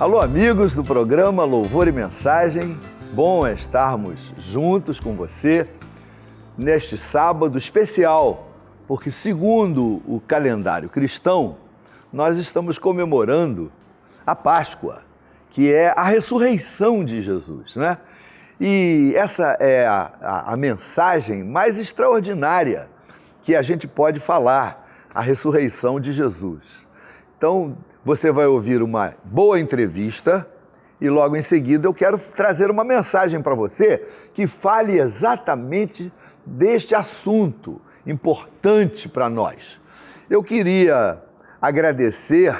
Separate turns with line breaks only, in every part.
Alô, amigos do programa Louvor e Mensagem. Bom é estarmos juntos com você neste sábado especial, porque segundo o calendário cristão, nós estamos comemorando a Páscoa, que é a ressurreição de Jesus, né? E essa é a mensagem mais extraordinária que a gente pode falar, a ressurreição de Jesus. Então, você vai ouvir uma boa entrevista e logo em seguida eu quero trazer uma mensagem para você que fale exatamente deste assunto importante para nós. Eu queria agradecer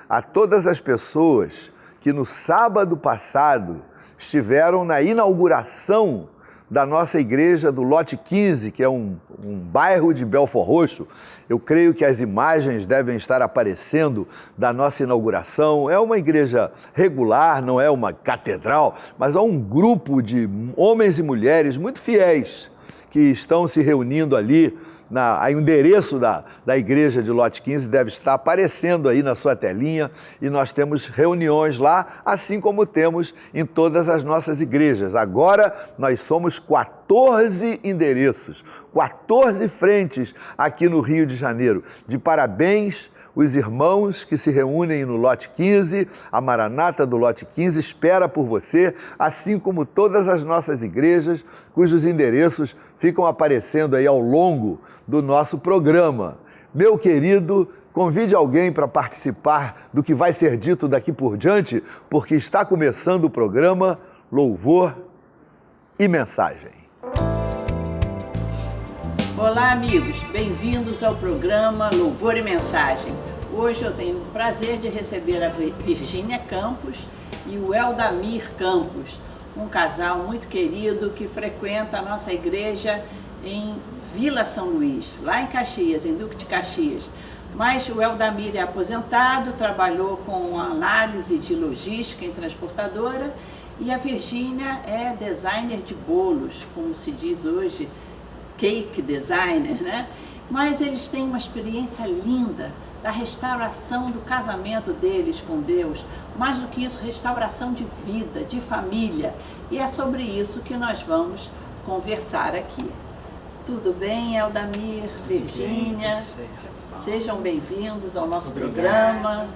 a todas as pessoas que no sábado passado estiveram na inauguração da nossa igreja do Lote 15, que é um bairro de Belford Roxo. Eu creio que as imagens devem estar aparecendo da nossa inauguração. É uma igreja regular, não é uma catedral, mas é um grupo de homens e mulheres muito fiéis que estão se reunindo ali. O endereço da igreja de Lote 15 deve estar aparecendo aí na sua telinha, e nós temos reuniões lá, assim como temos em todas as nossas igrejas. Agora nós somos 14 endereços, 14 frentes aqui no Rio de Janeiro. De parabéns os irmãos que se reúnem no Lote 15, a Maranata do Lote 15 espera por você, assim como todas as nossas igrejas, cujos endereços ficam aparecendo aí ao longo do nosso programa. Meu querido, convide alguém para participar do que vai ser dito daqui por diante, porque está começando o programa Louvor e Mensagem.
Olá, amigos, bem-vindos ao programa Louvor e Mensagem. Hoje eu tenho o prazer de receber a Virgínia Campos e o Eldamir Campos, um casal muito querido que frequenta a nossa igreja em Vila São Luís, lá em Caxias, em Duque de Caxias. Mas o Eldamir é aposentado, trabalhou com análise de logística em transportadora, e a Virgínia é designer de bolos, como se diz hoje, cake designer, né? Mas eles têm uma experiência linda da restauração do casamento deles com Deus, mais do que isso, restauração de vida, de família, e é sobre isso que nós vamos conversar aqui. Tudo bem, Eldamir, Virgínia? Sejam bem-vindos ao nosso programa.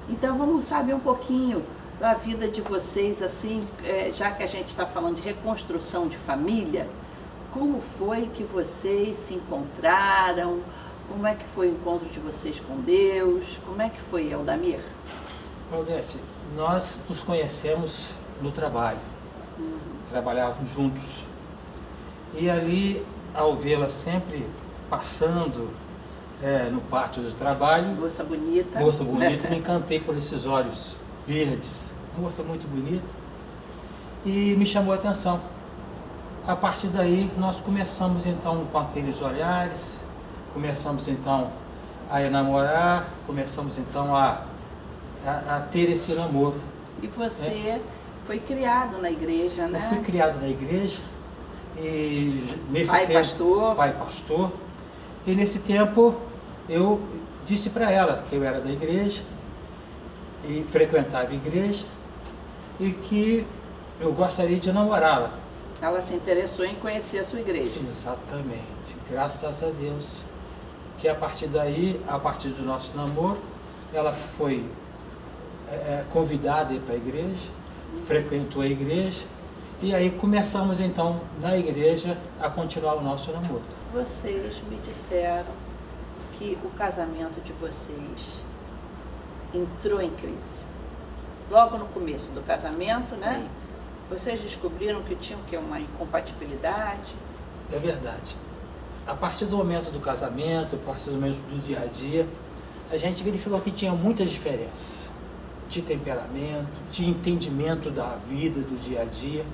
Então vamos saber um pouquinho da vida de vocês, assim, já que a gente está falando de reconstrução de família. Como foi que vocês se encontraram? Como é que foi o encontro de vocês com Deus? Como é que foi, Eldamir?
Claudete, nós nos conhecemos no trabalho. Trabalhávamos juntos. E ali, ao vê-la sempre passando no pátio do trabalho...
Moça bonita.
Moça bonita, me encantei por esses olhos verdes. Moça muito bonita. E me chamou a atenção. A partir daí, nós começamos então com aqueles olhares, começamos então a namorar, começamos então a ter esse namoro.
E você foi criado na igreja, né?
Eu fui criado na igreja, e nesse
pai
tempo,
pastor.
Pai pastor, e nesse tempo eu disse para ela que eu era da igreja, e frequentava a igreja, e que eu gostaria de namorá-la.
Ela se interessou em conhecer a sua igreja.
Exatamente. Graças a Deus. Que a partir daí, a partir do nosso namoro, ela foi convidada a ir para a igreja, frequentou a igreja, e aí começamos então na igreja a continuar o nosso namoro.
Vocês me disseram que o casamento de vocês entrou em crise. Logo no começo do casamento, né? Vocês descobriram que tinham uma incompatibilidade?
É verdade. A partir do momento do casamento, a partir do momento do dia a dia, a gente verificou que tinha muitas diferenças de temperamento, de entendimento da vida, do dia a dia.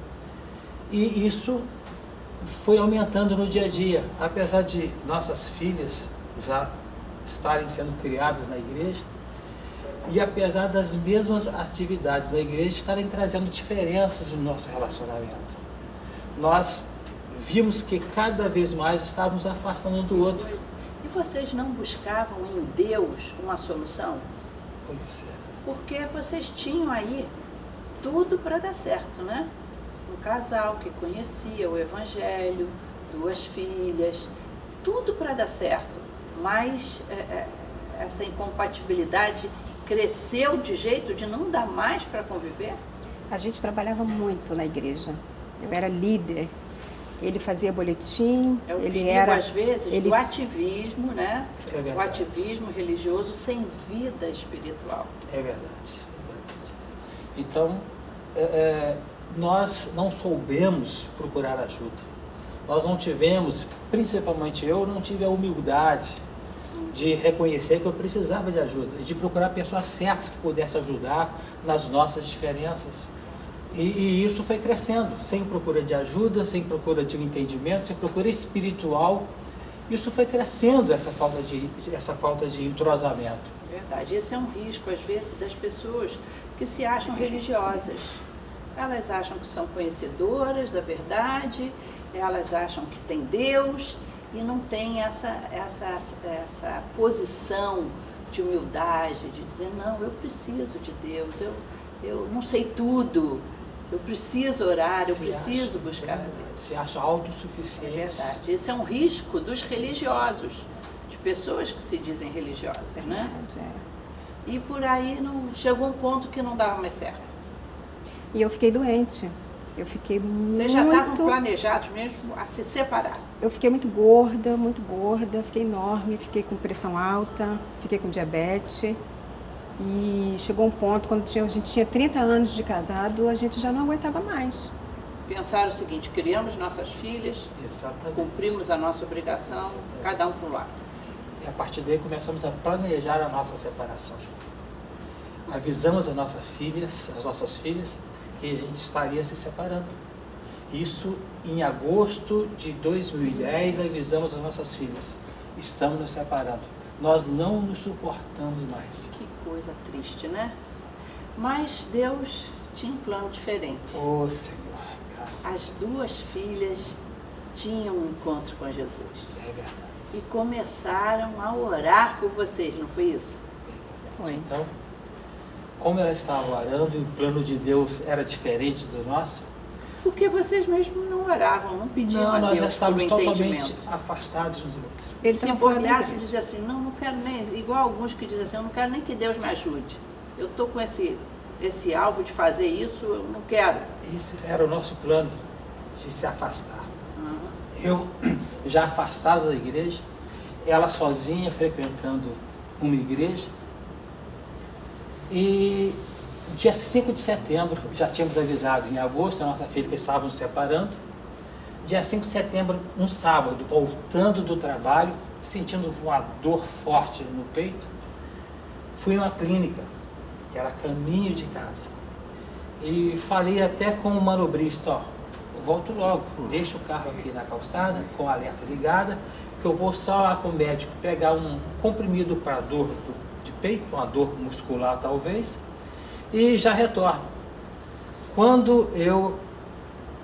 E isso foi aumentando no dia a dia. Apesar de nossas filhas já estarem sendo criadas na igreja, e apesar das mesmas atividades da igreja estarem trazendo diferenças no nosso relacionamento, nós vimos que cada vez mais estávamos afastando um do outro.
E vocês não buscavam em Deus uma solução?
Pois é.
porque vocês tinham aí tudo para dar certo, né? Um casal que conhecia o Evangelho, 2 filhas, tudo para dar certo, mas essa incompatibilidade cresceu de jeito de não dar mais para conviver?
A gente trabalhava muito na igreja. Eu era líder. Ele fazia boletim.
É o
ele
perigo,
era
às vezes,
ele...
do ativismo, né?
É verdade.
O ativismo religioso sem vida espiritual.
É verdade, é verdade. Então, nós não soubemos procurar ajuda. Nós não tivemos, principalmente eu, não tive a humildade de reconhecer que eu precisava de ajuda, de procurar pessoas certas que pudessem ajudar nas nossas diferenças. E isso foi crescendo, sem procura de ajuda, sem procura de entendimento, sem procura espiritual. Isso foi crescendo, essa falta de entrosamento.
Verdade. Esse é um risco, às vezes, das pessoas que se acham religiosas. Elas acham que são conhecedoras da verdade, elas acham que tem Deus e não tem essa posição de humildade, de dizer, não, eu preciso de Deus, eu não sei tudo, eu preciso orar, eu preciso buscar a Deus.
Se acha autossuficiente.
É verdade. Esse é um risco dos religiosos, de pessoas que se dizem religiosas, né? E por aí chegou um ponto que não dava mais certo.
E eu fiquei doente. Eu fiquei muito...
Vocês já estavam planejados mesmo a se separar?
Eu fiquei muito gorda, fiquei enorme, fiquei com pressão alta, fiquei com diabetes. E chegou um ponto, quando a gente tinha 30 anos de casado, a gente já não aguentava mais.
Pensaram o seguinte, criamos nossas filhas,
Exatamente.
cumprimos a nossa obrigação, cada um para um lado.
E a partir daí começamos a planejar a nossa separação. Avisamos as nossas filhas, que a gente estaria se separando. Isso em agosto de 2010, avisamos as nossas filhas. Estamos nos separando. Nós não nos suportamos mais.
Que coisa triste, né? Mas Deus tinha um plano diferente.
Oh, Senhor, graças a Deus.
As 2 filhas tinham um encontro com Jesus.
É verdade.
E começaram a orar por vocês, não foi isso?
Foi.
Então, como elas estavam orando e o plano de Deus era diferente do nosso,
Porque vocês mesmos não oravam, não pediam a
nós já
Deus por
estávamos
entendimento.
totalmente afastados um do outro.
Ele
Se
estava fora da
bobeasse e
igreja.
dizer assim, não quero nem, igual alguns que dizem assim, eu não quero nem que Deus me ajude. Eu estou com esse alvo de fazer isso, eu não quero.
Esse era o nosso plano, de se afastar. Eu, já afastado da igreja, ela sozinha frequentando uma igreja. E dia 5 de setembro, já tínhamos avisado em agosto, a nossa filha que estávamos nos separando. Dia 5 de setembro, um sábado, voltando do trabalho, sentindo uma dor forte no peito, fui em uma clínica, que era a caminho de casa. E falei até com o manobrista, ó, eu volto logo, deixa o carro aqui na calçada, com o alerta ligada, que eu vou só lá com o médico pegar um comprimido para dor de peito, uma dor muscular talvez, e já retorno. Quando eu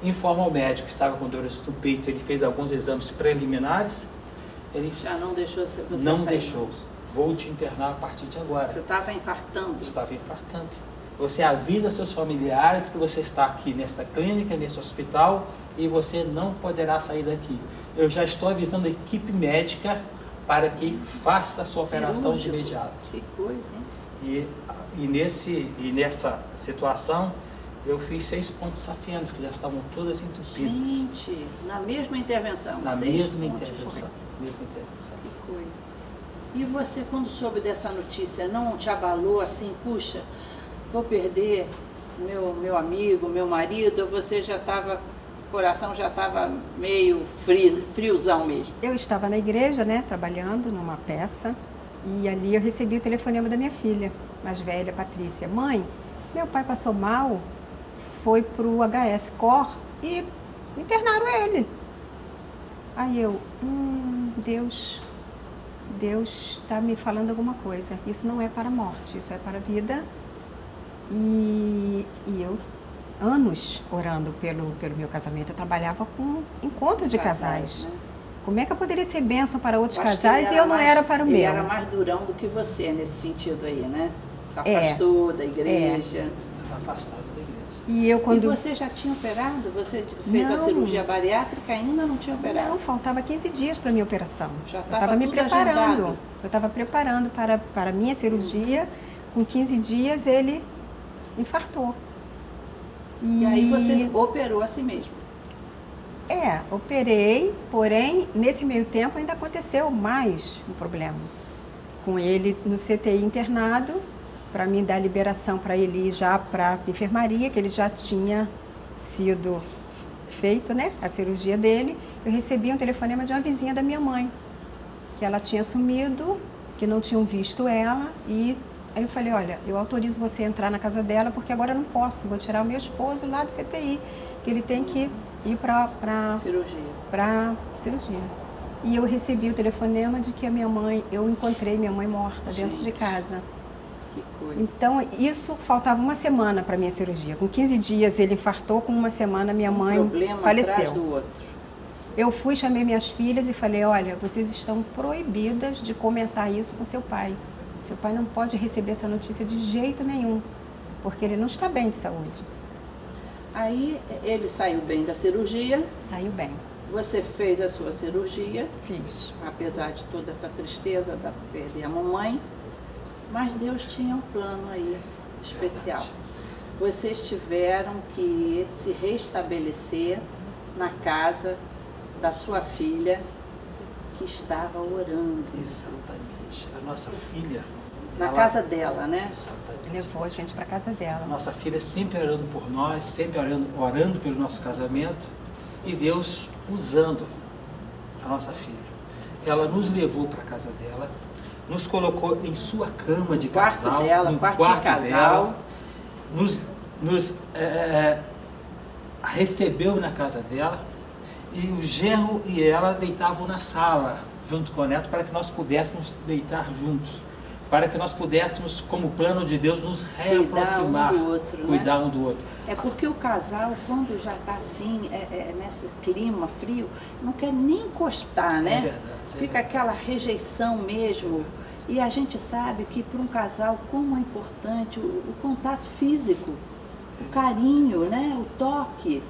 informo ao médico que estava com dores no peito, ele fez alguns exames preliminares, ele
Já não deixou você
não
sair.
deixou. Vou te internar a partir de agora.
Você estava infartando.
Estava infartando. Você avisa seus familiares que você está aqui nesta clínica, nesse hospital, e você não poderá sair daqui. Eu já estou avisando a equipe médica para que faça a sua operação de
Cirúrgico.
imediato.
Que coisa, hein?
E nessa situação, eu fiz 6 pontes safianas, que já estavam todas entupidas.
Gente, na mesma intervenção.
Na
6
mesma
pontos.
intervenção. Mesma intervenção.
Que coisa. E você, quando soube dessa notícia, não te abalou assim, puxa, vou perder meu amigo, meu marido, ou você já estava, o coração já estava meio friozão mesmo?
Eu estava na igreja, né, trabalhando numa peça, e ali eu recebi o telefonema da minha filha, mais velha, Patrícia. Mãe, meu pai passou mal, foi pro HS Cor e internaram ele. Aí eu, Deus está me falando alguma coisa. Isso não é para a morte, isso é para a vida. E eu, anos orando pelo meu casamento, eu trabalhava com encontro de casais.
Né?
Como é que eu poderia ser bênção para outros
Eu acho que
casais
ele
e eu não
mais-
era para o
ele
meu?
era mais durão do que você nesse sentido aí, né? Se afastou da igreja.
Estava afastado da igreja.
E eu quando...
E você já tinha operado? Você fez a cirurgia bariátrica, ainda não tinha operado?
Não, faltava 15 dias para minha operação.
Já
eu
estava
estava me
tudo
preparando.
agendado.
Eu estava preparando para a minha cirurgia. Com 15 dias ele infartou.
E aí você operou a si mesmo?
Operei, porém, nesse meio tempo ainda aconteceu mais um problema. Com ele no CTI internado, para mim dar liberação para ele ir já para a enfermaria, que ele já tinha sido feito, né, a cirurgia dele, eu recebi um telefonema de uma vizinha da minha mãe, que ela tinha sumido, que não tinham visto ela, e aí eu falei, olha, eu autorizo você a entrar na casa dela, porque agora eu não posso, vou tirar o meu esposo lá do CTI, que ele tem que ir para cirurgia. E eu recebi o telefonema de que a minha mãe, eu encontrei minha mãe morta dentro de casa.
Que coisa.
Então, isso faltava uma semana para minha cirurgia. Com 15 dias ele infartou, com uma semana minha mãe faleceu.
Atrás do outro.
Eu fui, chamei minhas filhas e falei, olha, vocês estão proibidas de comentar isso com seu pai. Seu pai não pode receber essa notícia de jeito nenhum, porque ele não está bem de saúde.
Aí ele saiu bem da cirurgia.
Saiu bem.
Você fez a sua cirurgia.
Fiz.
Apesar de toda essa tristeza da perder a mamãe. Mas Deus tinha um plano aí especial. Vocês tiveram que se restabelecer na casa da sua filha que estava orando.
Exatamente. A nossa filha...
Na casa dela, né?
Exatamente.
Levou a gente para casa dela.
A nossa filha sempre orando por nós, sempre orando pelo nosso casamento, e Deus usando a nossa filha. Ela nos levou para a casa dela, nos colocou em sua cama de casal, no quarto
de casal.
dela, nos recebeu na casa dela, e o genro e ela deitavam na sala, junto com o neto, para que nós pudéssemos deitar juntos, para que nós pudéssemos, como plano de Deus, nos reaproximar, cuidar um do outro.
É porque o casal, quando já está assim, nesse clima frio, não quer nem encostar, né?
É verdade.
Fica aquela rejeição mesmo. E a gente sabe que para um casal, como é importante o contato físico, o carinho, né? O toque.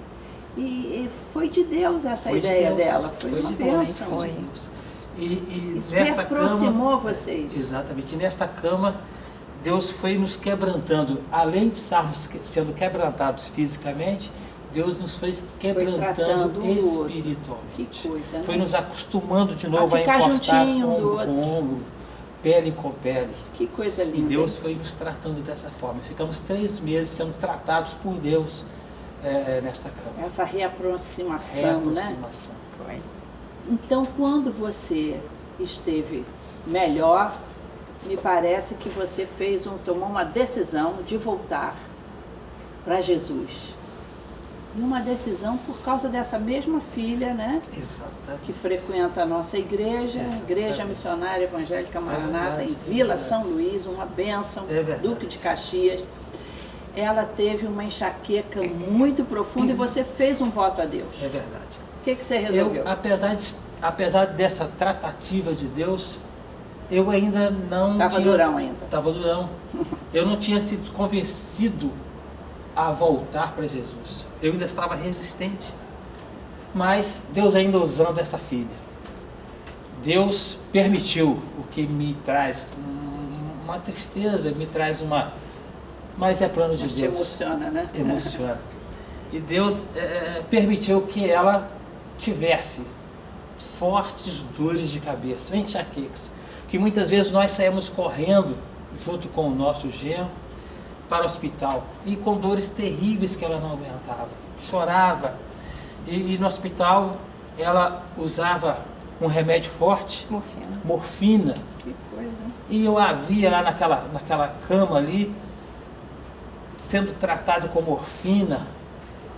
E foi de Deus essa ideia dela. Foi uma bênção.
Foi de Deus. E
isso
nesta
aproximou
cama,
vocês.
Exatamente. E nesta cama, Deus foi nos quebrantando. Além de estarmos sendo quebrantados fisicamente, Deus nos foi quebrantando espiritualmente.
Que coisa, né?
Foi nos acostumando de novo a encostar ombro com ombro, pele com pele.
Que coisa linda.
E Deus foi nos tratando dessa forma. Ficamos 3 meses sendo tratados por Deus nesta cama.
Essa reaproximação, né?
Foi.
Então, quando você esteve melhor, me parece que você tomou uma decisão de voltar para Jesus. E uma decisão por causa dessa mesma filha, né?
Exatamente.
Que frequenta a nossa igreja, Igreja Missionária Evangélica Maranata, em Vila São Luís, uma bênção, Duque de Caxias. Ela teve uma enxaqueca muito profunda e você fez um voto a Deus.
É verdade.
O que você resolveu?
Apesar dessa tratativa de Deus, eu ainda não
Estava durão ainda.
Estava durão. Eu não tinha sido convencido a voltar para Jesus. Eu ainda estava resistente. Mas Deus ainda usando essa filha. Deus permitiu, o que me traz uma tristeza, me traz uma... Mas é plano de Deus.
Te emociona, né?
Emociona. E Deus permitiu que ela tivesse fortes dores de cabeça, enxaquecas, que muitas vezes nós saímos correndo junto com o nosso genro para o hospital e com dores terríveis que ela não aguentava, chorava e no hospital ela usava um remédio forte, morfina.
Que coisa, hein?
E eu a via lá naquela cama ali sendo tratado com morfina.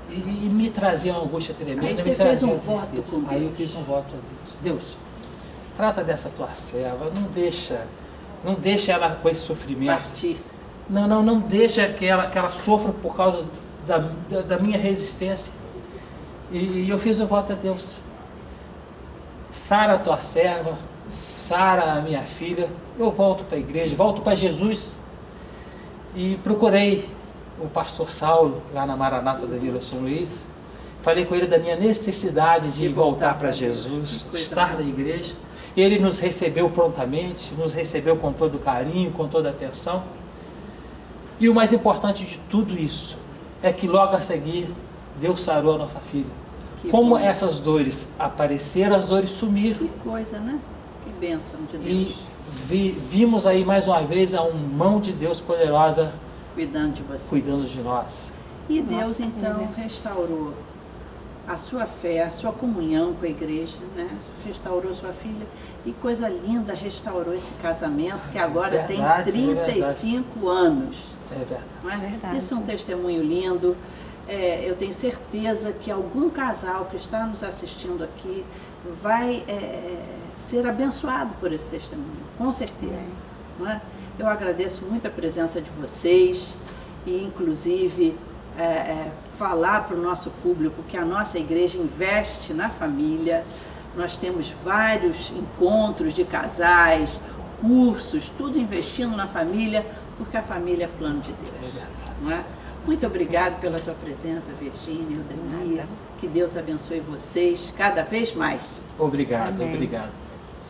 E me trazia uma angústia tremenda.
Aí você fez um voto com Deus.
Aí eu fiz um voto a Deus. Deus, trata dessa tua serva, não deixa ela com esse sofrimento.
Partir.
Não deixa que ela sofra por causa da minha resistência. E eu fiz um voto a Deus. Sara a tua serva, Sara a minha filha, eu volto para a igreja, volto para Jesus. E procurei o pastor Saulo, lá na Maranata da Vila São Luís. Falei com ele da minha necessidade de voltar para Jesus, estar na igreja. E ele nos recebeu prontamente, nos recebeu com todo carinho, com toda atenção. E o mais importante de tudo isso é que logo a seguir Deus sarou a nossa filha. Como essas dores apareceram, as dores sumiram.
Que coisa, né? Que bênção de Deus.
E vimos aí mais uma vez a mão de Deus poderosa
cuidando de você.
Cuidando de nós.
E Deus então restaurou a sua fé, a sua comunhão com a igreja, né? Restaurou sua filha e coisa linda, restaurou esse casamento que agora tem 35 anos.
É verdade.
Não é?
Verdade.
Isso é um testemunho lindo. Eu tenho certeza que algum casal que está nos assistindo aqui vai ser abençoado por esse testemunho, com certeza. Não é? Eu agradeço muito a presença de vocês e, inclusive, falar para o nosso público que a nossa igreja investe na família. Nós temos vários encontros de casais, cursos, tudo investindo na família, porque a família é plano de Deus.
É verdade.
Não é? Muito obrigado pela tua presença, Virgínia, Eudemir. Que Deus abençoe vocês cada vez mais.
Obrigado,
Amém.
obrigado.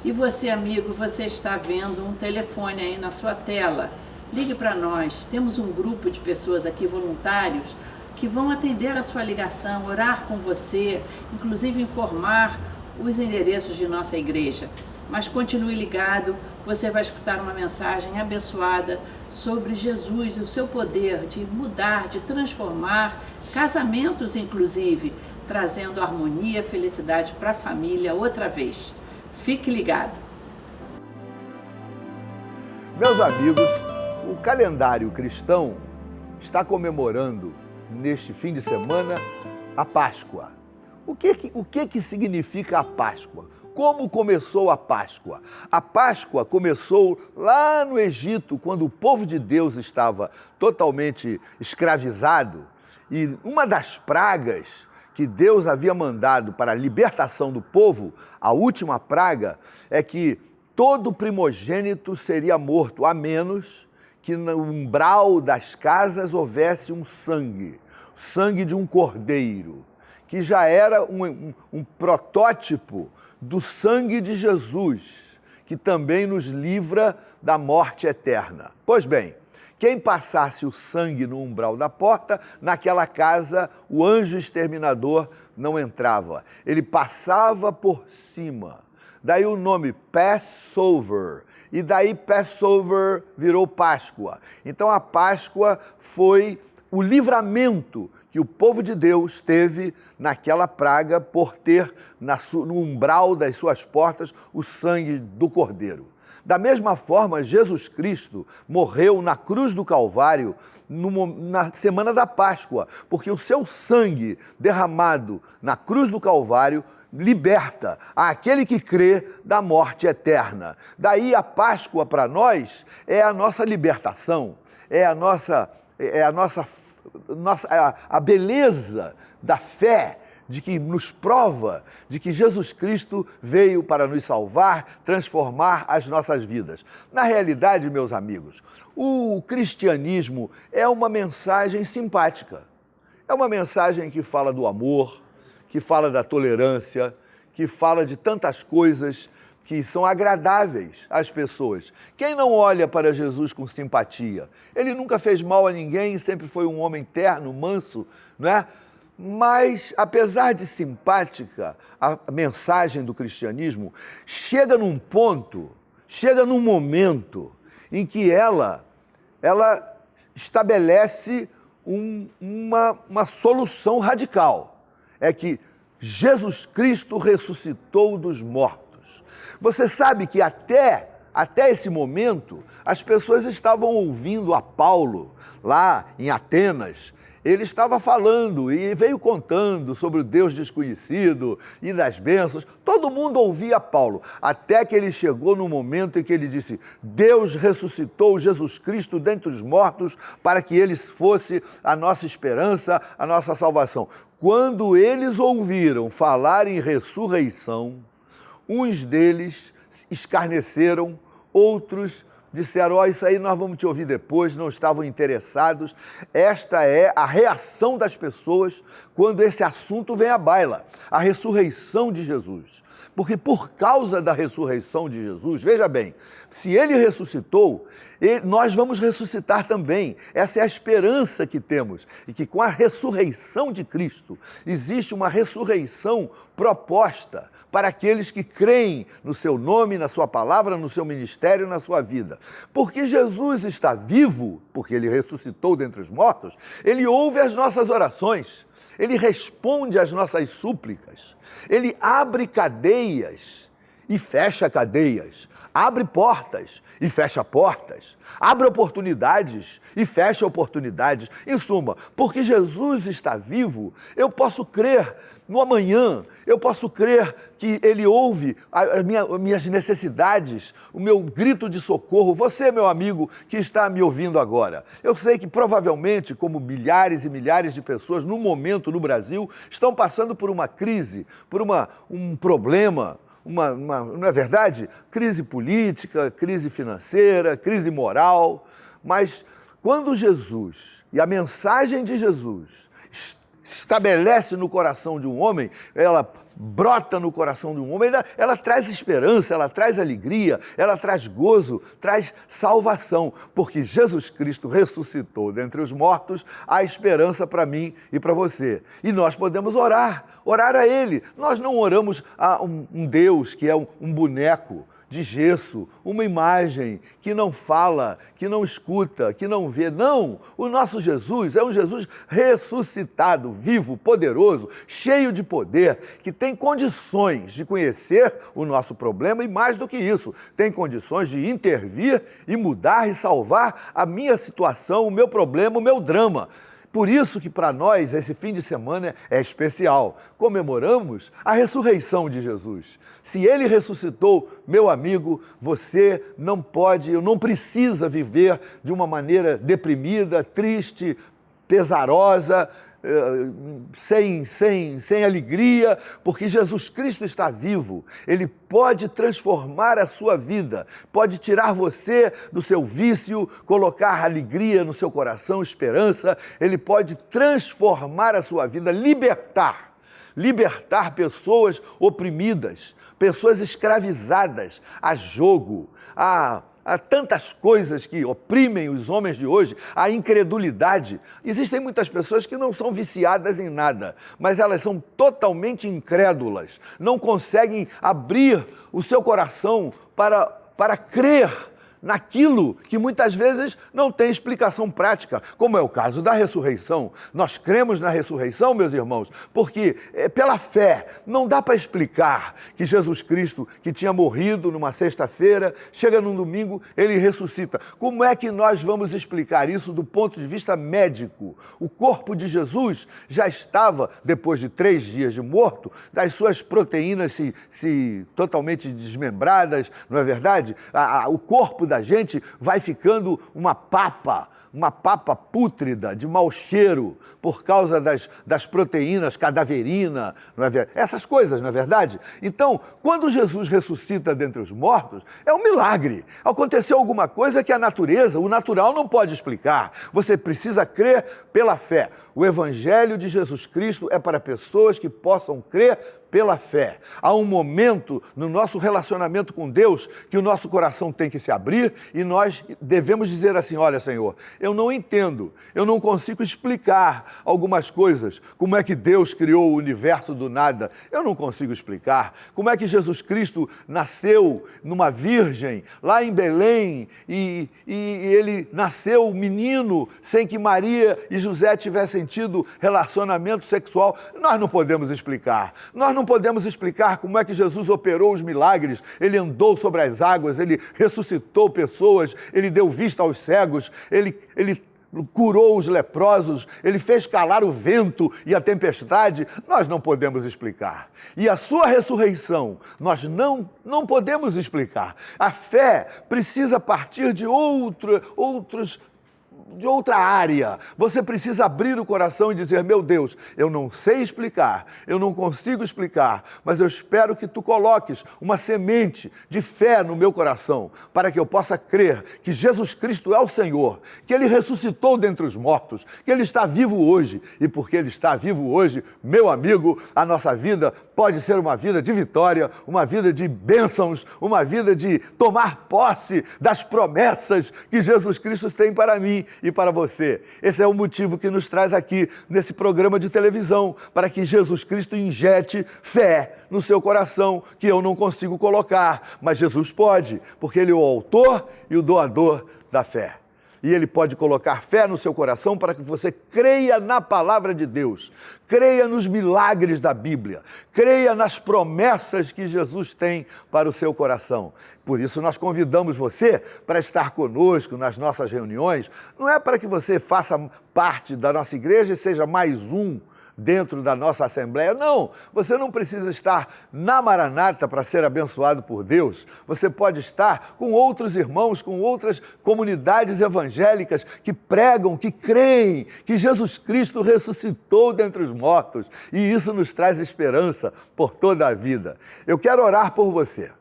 E você, amigo, você está vendo um telefone aí na sua tela. Ligue para nós. Temos um grupo de pessoas aqui, voluntários, que vão atender a sua ligação, orar com você, inclusive informar os endereços de nossa igreja. Mas continue ligado, você vai escutar uma mensagem abençoada sobre Jesus e o seu poder de mudar, de transformar casamentos, inclusive, trazendo harmonia e felicidade para a família outra vez. Fique ligado.
Meus amigos, o calendário cristão está comemorando neste fim de semana a Páscoa. O que significa a Páscoa? Como começou a Páscoa? A Páscoa começou lá no Egito, quando o povo de Deus estava totalmente escravizado, e uma das pragas que Deus havia mandado para a libertação do povo, a última praga, é que todo primogênito seria morto, a menos que no umbral das casas houvesse um sangue de um cordeiro, que já era um protótipo do sangue de Jesus, que também nos livra da morte eterna. Pois bem, quem passasse o sangue no umbral da porta, naquela casa o anjo exterminador não entrava. Ele passava por cima. Daí o nome Passover. E daí Passover virou Páscoa. Então a Páscoa foi o livramento que o povo de Deus teve naquela praga por ter no umbral das suas portas o sangue do Cordeiro. Da mesma forma, Jesus Cristo morreu na cruz do Calvário na semana da Páscoa, porque o seu sangue derramado na cruz do Calvário liberta aquele que crê da morte eterna. Daí a Páscoa para nós é a nossa libertação, a beleza da fé, de que nos prova de que Jesus Cristo veio para nos salvar, transformar as nossas vidas. Na realidade, meus amigos, o cristianismo é uma mensagem simpática. É uma mensagem que fala do amor, que fala da tolerância, que fala de tantas coisas que são agradáveis às pessoas. Quem não olha para Jesus com simpatia? Ele nunca fez mal a ninguém, sempre foi um homem terno, manso, não é? Mas, apesar de simpática, a mensagem do cristianismo chega num ponto, chega num momento em que ela estabelece uma solução radical. É que Jesus Cristo ressuscitou dos mortos. Você sabe que até esse momento, as pessoas estavam ouvindo a Paulo, lá em Atenas. Ele estava falando e veio contando sobre o Deus desconhecido e das bênçãos. Todo mundo ouvia Paulo, até que ele chegou no momento em que ele disse: Deus ressuscitou Jesus Cristo dentre os mortos para que ele fosse a nossa esperança, a nossa salvação. Quando eles ouviram falar em ressurreição, uns deles escarneceram, outros disseram, isso aí nós vamos te ouvir depois, não estavam interessados. Esta é a reação das pessoas quando esse assunto vem à baila, a ressurreição de Jesus. Porque por causa da ressurreição de Jesus, veja bem, se ele ressuscitou, nós vamos ressuscitar também. Essa é a esperança que temos. E que com a ressurreição de Cristo, existe uma ressurreição proposta para aqueles que creem no seu nome, na sua palavra, no seu ministério, na sua vida. Porque Jesus está vivo, porque ele ressuscitou dentre os mortos, ele ouve as nossas orações. Ele responde às nossas súplicas, ele abre cadeias e fecha cadeias, abre portas e fecha portas, abre oportunidades e fecha oportunidades. Em suma, porque Jesus está vivo, eu posso crer no amanhã, eu posso crer que ele ouve as minhas necessidades, o meu grito de socorro. Você, meu amigo, que está me ouvindo agora, eu sei que provavelmente, como milhares e milhares de pessoas no momento no Brasil, estão passando por uma crise, por um problema, não é verdade? Crise política, crise financeira, crise moral. Mas quando Jesus e a mensagem de Jesus se estabelece no coração de um homem, ela brota no coração de um homem, ela traz esperança, ela traz alegria, ela traz gozo, traz salvação, porque Jesus Cristo ressuscitou dentre os mortos, há esperança para mim e para você. E nós podemos orar a Ele. Nós não oramos a um Deus que é um boneco de gesso, uma imagem que não fala, que não escuta, que não vê. Não, o nosso Jesus é um Jesus ressuscitado, vivo, poderoso, cheio de poder, que tem condições de conhecer o nosso problema e, mais do que isso, tem condições de intervir e mudar e salvar a minha situação, o meu problema, o meu drama. Por isso que para nós esse fim de semana é especial. Comemoramos a ressurreição de Jesus. Se ele ressuscitou, meu amigo, você não pode, não precisa viver de uma maneira deprimida, triste, pesarosa, sem alegria, porque Jesus Cristo está vivo. Ele pode transformar a sua vida, pode tirar você do seu vício, colocar alegria no seu coração, esperança. Ele pode transformar a sua vida, libertar pessoas oprimidas, pessoas escravizadas a jogo, Há tantas coisas que oprimem os homens de hoje, a incredulidade. Existem muitas pessoas que não são viciadas em nada, mas elas são totalmente incrédulas, não conseguem abrir o seu coração para crer naquilo que muitas vezes não tem explicação prática, como é o caso da ressurreição. Nós cremos na ressurreição, meus irmãos, porque pela fé não dá para explicar que Jesus Cristo, que tinha morrido numa sexta-feira, chega num domingo, ele ressuscita. Como é que nós vamos explicar isso do ponto de vista médico? O corpo de Jesus já estava, depois de 3 dias de morto, das suas proteínas se totalmente desmembradas, não é verdade? O corpo da gente vai ficando uma papa pútrida, de mau cheiro, por causa das proteínas, cadaverina, não é verdade? Essas coisas, não é verdade? Então, quando Jesus ressuscita dentre os mortos, é um milagre. Aconteceu alguma coisa que a natureza, o natural não pode explicar. Você precisa crer pela fé. O Evangelho de Jesus Cristo é para pessoas que possam crer pela fé. Há um momento no nosso relacionamento com Deus que o nosso coração tem que se abrir e nós devemos dizer assim, olha, Senhor, eu não entendo, eu não consigo explicar algumas coisas. Como é que Deus criou o universo do nada? Eu não consigo explicar. Como é que Jesus Cristo nasceu numa virgem lá em Belém e ele nasceu menino sem que Maria e José tivessem tido relacionamento sexual? Nós não podemos explicar. Nós não podemos explicar como é que Jesus operou os milagres. Ele andou sobre as águas, ele ressuscitou pessoas, ele deu vista aos cegos, ele curou os leprosos, ele fez calar o vento e a tempestade. Nós não podemos explicar. E a sua ressurreição, nós não podemos explicar. A fé precisa partir de outros de outra área. Você precisa abrir o coração e dizer: meu Deus, eu não sei explicar, eu não consigo explicar, mas eu espero que tu coloques uma semente de fé no meu coração, para que eu possa crer que Jesus Cristo é o Senhor, que Ele ressuscitou dentre os mortos, que Ele está vivo hoje. E porque Ele está vivo hoje, meu amigo, a nossa vida pode ser uma vida de vitória, uma vida de bênçãos, uma vida de tomar posse das promessas que Jesus Cristo tem para mim e para você. Esse é o motivo que nos traz aqui nesse programa de televisão, para que Jesus Cristo injete fé no seu coração, que eu não consigo colocar, mas Jesus pode, porque Ele é o autor e o doador da fé. E Ele pode colocar fé no seu coração para que você creia na palavra de Deus, creia nos milagres da Bíblia, creia nas promessas que Jesus tem para o seu coração. Por isso nós convidamos você para estar conosco nas nossas reuniões. Não é para que você faça parte da nossa igreja e seja mais um dentro da nossa Assembleia. Não, você não precisa estar na Maranata para ser abençoado por Deus. Você pode estar com outros irmãos, com outras comunidades evangélicas que pregam, que creem que Jesus Cristo ressuscitou dentre os mortos, e isso nos traz esperança por toda a vida. Eu quero orar por você.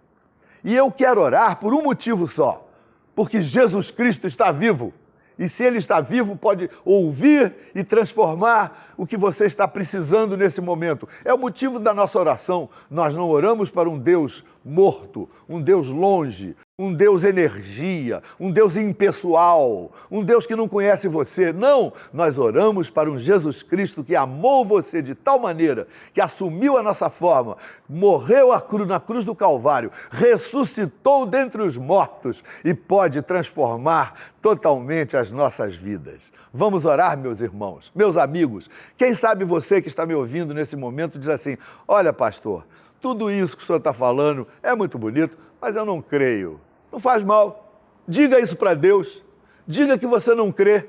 E eu quero orar por um motivo só, porque Jesus Cristo está vivo. E se Ele está vivo, pode ouvir e transformar o que você está precisando nesse momento. É o motivo da nossa oração. Nós não oramos para um Deus morto, um Deus longe, um Deus energia, um Deus impessoal, um Deus que não conhece você. Não, nós oramos para um Jesus Cristo que amou você de tal maneira, que assumiu a nossa forma, morreu na cruz do Calvário, ressuscitou dentre os mortos e pode transformar totalmente as nossas vidas. Vamos orar, meus irmãos, meus amigos. Quem sabe você que está me ouvindo nesse momento diz assim: olha, pastor, tudo isso que o senhor está falando é muito bonito, mas eu não creio. Não faz mal. Diga isso para Deus. Diga que você não crê.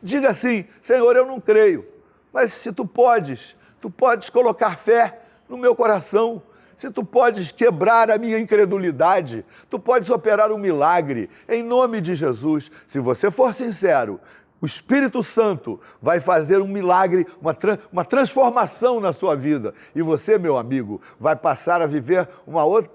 Diga assim: Senhor, eu não creio. Mas se tu podes colocar fé no meu coração. Se tu podes quebrar a minha incredulidade, tu podes operar um milagre em nome de Jesus. Se você for sincero, o Espírito Santo vai fazer um milagre, uma transformação na sua vida. E você, meu amigo, vai passar a viver uma outra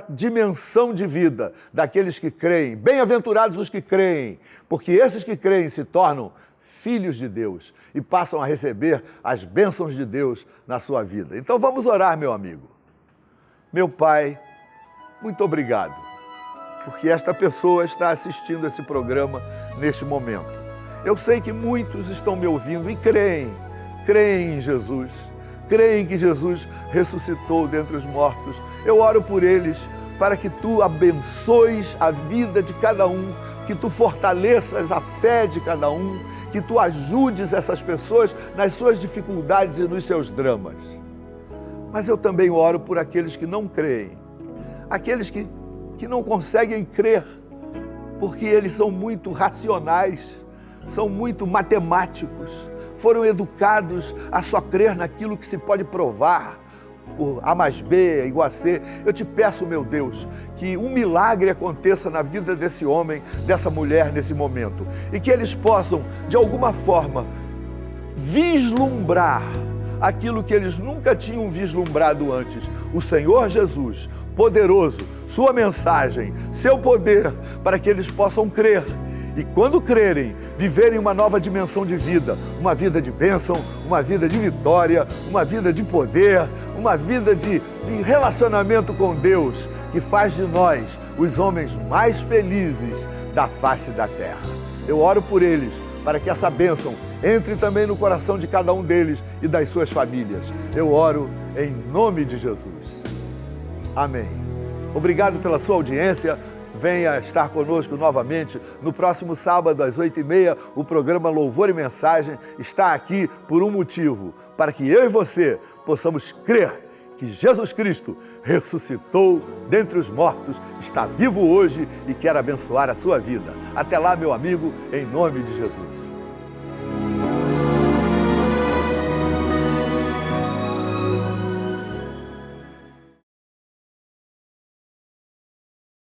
dimensão de vida daqueles que creem. Bem-aventurados os que creem, porque esses que creem se tornam filhos de Deus e passam a receber as bênçãos de Deus na sua vida. Então vamos orar, meu amigo. Meu Pai, muito obrigado, porque esta pessoa está assistindo esse programa neste momento. Eu sei que muitos estão me ouvindo e creem em Jesus, creem que Jesus ressuscitou dentre os mortos. Eu oro por eles para que tu abençoes a vida de cada um, que tu fortaleças a fé de cada um, que tu ajudes essas pessoas nas suas dificuldades e nos seus dramas. Mas eu também oro por aqueles que não creem, aqueles que não conseguem crer, porque eles são muito racionais, são muito matemáticos, foram educados a só crer naquilo que se pode provar, por A mais B é igual a C. Eu te peço, meu Deus, que um milagre aconteça na vida desse homem, dessa mulher nesse momento, e que eles possam, de alguma forma, vislumbrar aquilo que eles nunca tinham vislumbrado antes. O Senhor Jesus, poderoso, sua mensagem, seu poder, para que eles possam crer. E quando crerem, viverem uma nova dimensão de vida, uma vida de bênção, uma vida de vitória, uma vida de poder, uma vida de relacionamento com Deus, que faz de nós os homens mais felizes da face da terra. Eu oro por eles, para que essa bênção entre também no coração de cada um deles e das suas famílias. Eu oro em nome de Jesus. Amém. Obrigado pela sua audiência. Venha estar conosco novamente no próximo sábado, às 8h30. O programa Louvor e Mensagem está aqui por um motivo, para que eu e você possamos crer que Jesus Cristo ressuscitou dentre os mortos, está vivo hoje e quer abençoar a sua vida. Até lá, meu amigo, em nome de Jesus.